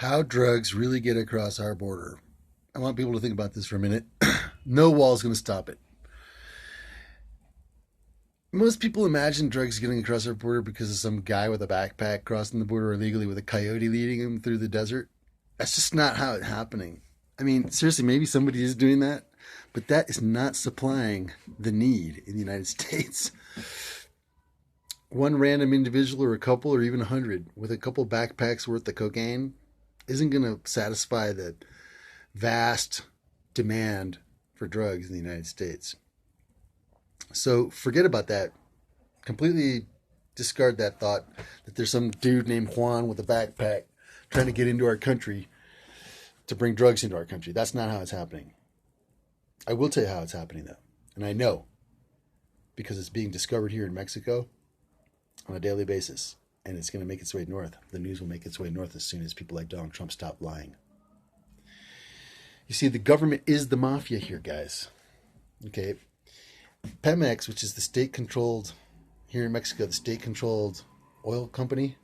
How drugs really get across our border. I want people to think about this for a minute. No wall is going to stop it. Most people imagine drugs getting across our border because of some guy with a backpack crossing the border illegally with a coyote leading him through the desert. That's just not how it's happening. I mean, seriously, maybe somebody is doing that, but that is not supplying the need in the United States. One random individual or a couple or even 100 with a couple backpacks worth of cocaine isn't going to satisfy the vast demand for drugs in the United States. So forget about that. Completely discard that thought that there's some dude named Juan with a backpack trying to get into our country to bring drugs into our country. That's not how it's happening. I will tell you how it's happening, though. And I know because it's being discovered here in Mexico on a daily basis. And it's going to make its way north. The news will make its way north as soon as people like Donald Trump stop lying. You see, the government is the mafia here, guys. Okay. Pemex, which is the state-controlled, here in Mexico, the state-controlled oil company,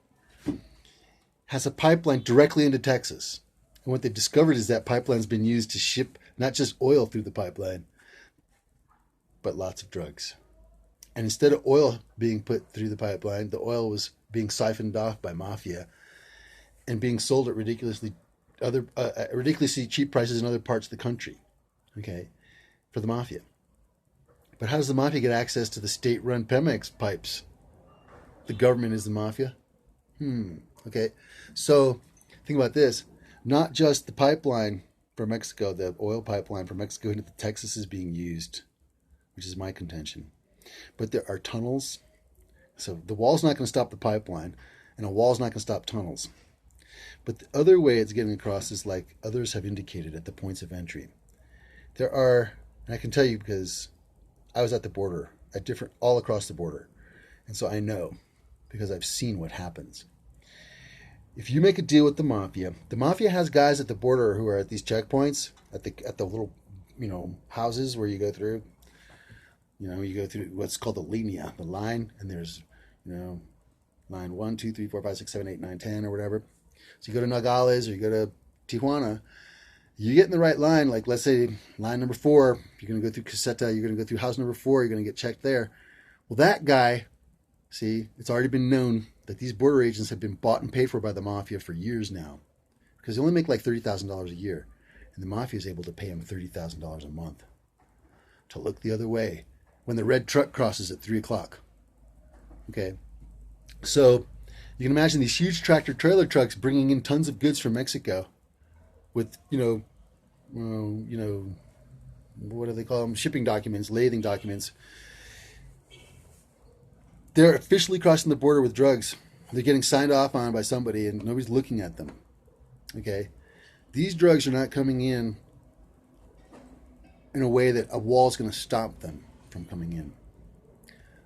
has a pipeline directly into Texas. And what they've discovered is that pipeline's been used to ship not just oil through the pipeline, but lots of drugs. And instead of oil being put through the pipeline, the oil was being siphoned off by mafia and being sold at ridiculously cheap prices in other parts of the country. Okay, for the mafia. But how does the mafia get access to the state-run Pemex pipes? The government is the mafia. Okay, so think about this. Not just the pipeline for Mexico, the oil pipeline from Mexico into Texas is being used, which is my contention. But there are tunnels. So the wall's not going to stop the pipeline, and a wall's not going to stop tunnels. But the other way it's getting across is like others have indicated at the points of entry. There are, and I can tell you because I was at the border, all across the border. And so I know because I've seen what happens. If you make a deal with the mafia has guys at the border who are at these checkpoints, at the little, houses where you go through. You go through what's called the linea, the line, and there's, line 1, 2, 3, 4, 5, 6, 7, 8, 9, 10, or whatever. So you go to Nogales or you go to Tijuana, you get in the right line, like let's say line number 4, you're going to go through Caseta, you're going to go through house number 4, you're going to get checked there. Well, that guy, see, it's already been known that these border agents have been bought and paid for by the mafia for years now because they only make like $30,000 a year, and the mafia is able to pay them $30,000 a month to look the other way when the red truck crosses at 3 o'clock. Okay. So you can imagine these huge tractor trailer trucks bringing in tons of goods from Mexico with, what do they call them? Shipping documents, lathing documents. They're officially crossing the border with drugs. They're getting signed off on by somebody and nobody's looking at them. Okay. These drugs are not coming in a way that a wall is going to stop them from coming in.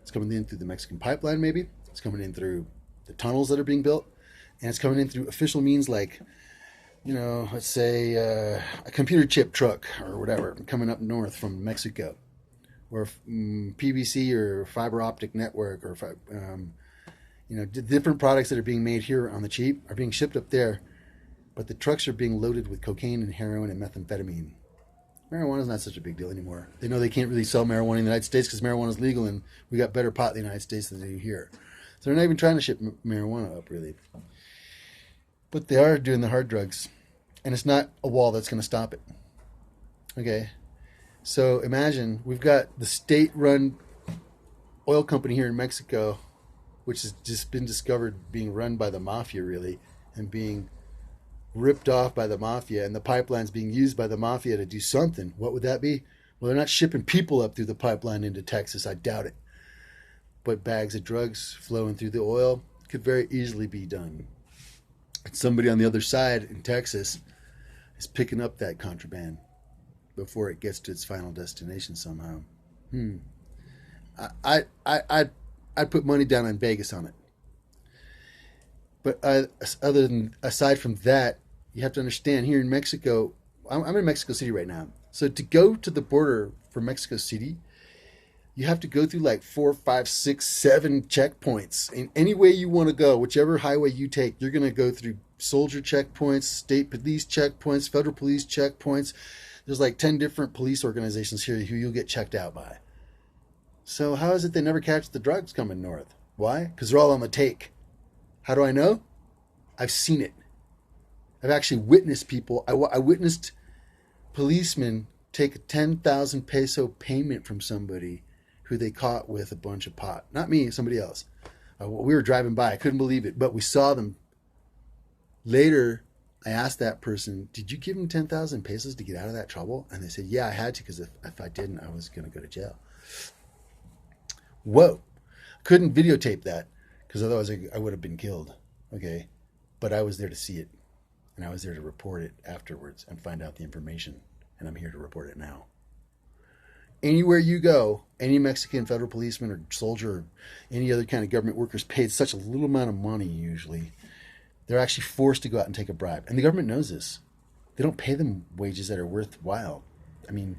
It's coming in through the Mexican pipeline, maybe. It's coming in through the tunnels that are being built. And it's coming in through official means like, let's say a computer chip truck or whatever coming up north from Mexico. Or PVC or fiber optic network or, different products that are being made here on the cheap are being shipped up there. But the trucks are being loaded with cocaine and heroin and methamphetamine. Marijuana is not such a big deal anymore. They know they can't really sell marijuana in the United States because marijuana is legal and we got better pot in the United States than they do here. So they're not even trying to ship marijuana up, really. But they are doing the hard drugs. And it's not a wall that's going to stop it. Okay? So imagine we've got the state-run oil company here in Mexico, which has just been discovered being run by the mafia, really, and being ripped off by the mafia, and the pipelines being used by the mafia to do something. What would that be? Well, they're not shipping people up through the pipeline into Texas. I doubt it. But bags of drugs flowing through the oil could very easily be done. And somebody on the other side in Texas is picking up that contraband before it gets to its final destination somehow. I'd put money down on Vegas on it. But aside from that, you have to understand here in Mexico, I'm in Mexico City right now. So to go to the border from Mexico City, You have to go through like 4, 5, 6, 7 checkpoints. In any way you want to go, whichever highway you take, you're going to go through soldier checkpoints, state police checkpoints, federal police checkpoints. There's like 10 different police organizations here who you'll get checked out by. So how is it they never catch the drugs coming north? Why? Because they're all on the take. How do I know? I've seen it. I've actually witnessed people. I witnessed policemen take a 10,000 peso payment from somebody who they caught with a bunch of pot. Not me, somebody else. We were driving by. I couldn't believe it, but we saw them. Later, I asked that person, did you give him 10,000 pesos to get out of that trouble? And they said, yeah, I had to, because if I didn't, I was going to go to jail. Whoa. Couldn't videotape that, because otherwise I would have been killed. Okay. But I was there to see it. And I was there to report it afterwards and find out the information. And I'm here to report it now. Anywhere you go, any Mexican federal policeman or soldier or any other kind of government workers paid such a little amount of money usually, they're actually forced to go out and take a bribe. And the government knows this. They don't pay them wages that are worthwhile. I mean,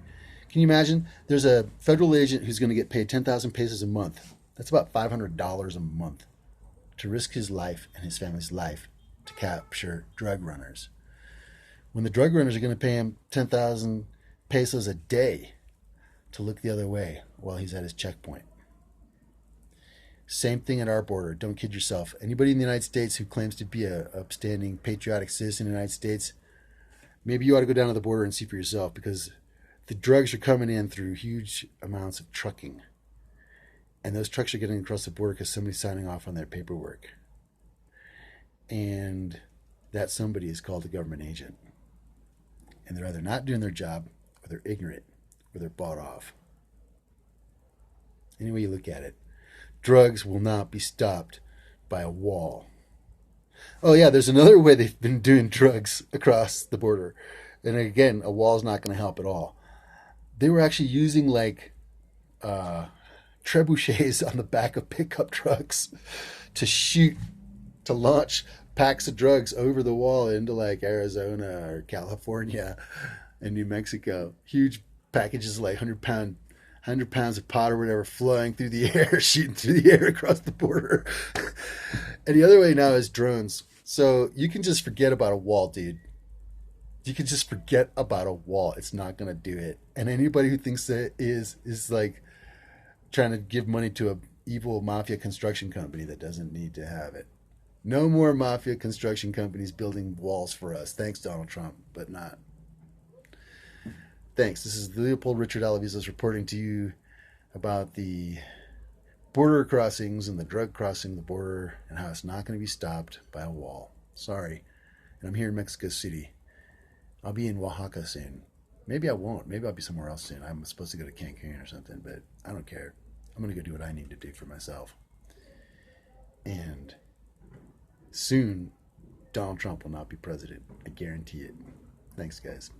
can you imagine? There's a federal agent who's going to get paid 10,000 pesos a month. That's about $500 a month to risk his life and his family's life to capture drug runners. When the drug runners are going to pay him 10,000 pesos a day to look the other way while he's at his checkpoint. Same thing at our border. Don't kid yourself. Anybody in the United States who claims to be a upstanding, patriotic citizen in the United States, maybe you ought to go down to the border and see for yourself, because the drugs are coming in through huge amounts of trucking. And those trucks are getting across the border because somebody's signing off on their paperwork. And that somebody is called a government agent. And they're either not doing their job, or they're ignorant, or they're bought off. Any way you look at it, drugs will not be stopped by a wall. Oh yeah, there's another way they've been doing drugs across the border. And again, a wall's not going to help at all. They were actually using like trebuchets on the back of pickup trucks to launch packs of drugs over the wall into like Arizona or California and New Mexico. Huge packages, like 100 pounds of pot or whatever, flying through the air, shooting through the air across the border. And the other way now is drones. So you can just forget about a wall, dude. You can just forget about a wall. It's not going to do it. And anybody who thinks that is like trying to give money to a evil mafia construction company that doesn't need to have it. No more mafia construction companies building walls for us. Thanks, Donald Trump, but not. Thanks. This is Leopold Richard Alavizos reporting to you about the border crossings and the drug crossing the border and how it's not going to be stopped by a wall. Sorry. And I'm here in Mexico City. I'll be in Oaxaca soon. Maybe I won't. Maybe I'll be somewhere else soon. I'm supposed to go to Cancun or something, but I don't care. I'm going to go do what I need to do for myself. And soon, Donald Trump will not be president. I guarantee it. Thanks, guys.